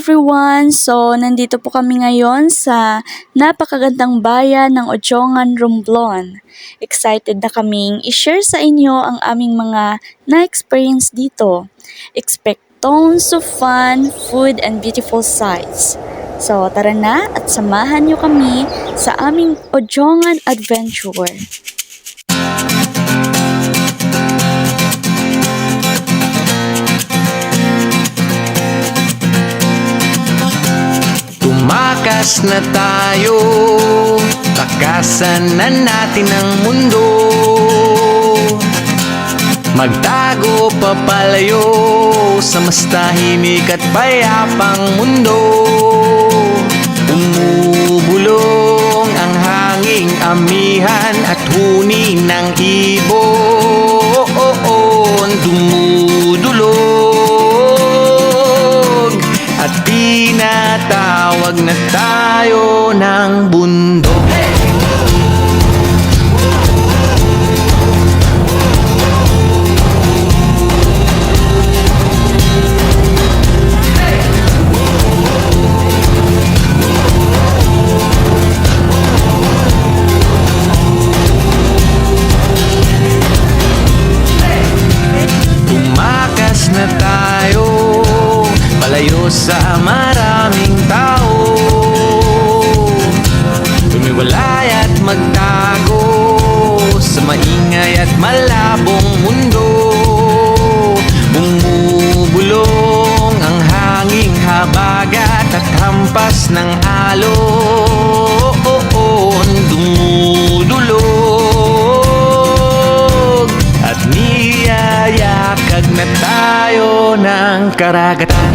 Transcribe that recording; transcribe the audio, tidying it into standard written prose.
everyone! So, nandito po kami ngayon sa napakagandang bayan ng Ojongan, Romblon. Excited na kaming i-share sa inyo ang aming mga na-experience dito. Expect tons of fun, food, and beautiful sights. So, tara na at samahan nyo kami sa aming Ojongan adventure. Tumakas na tayo, takasan na natin ang mundo. Magtago papalayo sa mas tahimik at payapang mundo. Umubulong ang hanging amihan at huni ng ibon. Dumudulog at tinatawag na tayo ng bundok. Tumakas na tayo, palayo sa maraming tao. Tumiwalay at magtago sa maingay at malabong mundo. Bumubulong ang hanging habagat at hampas ng alon. Dumudulog at niyayakag na tayo ng karagatan.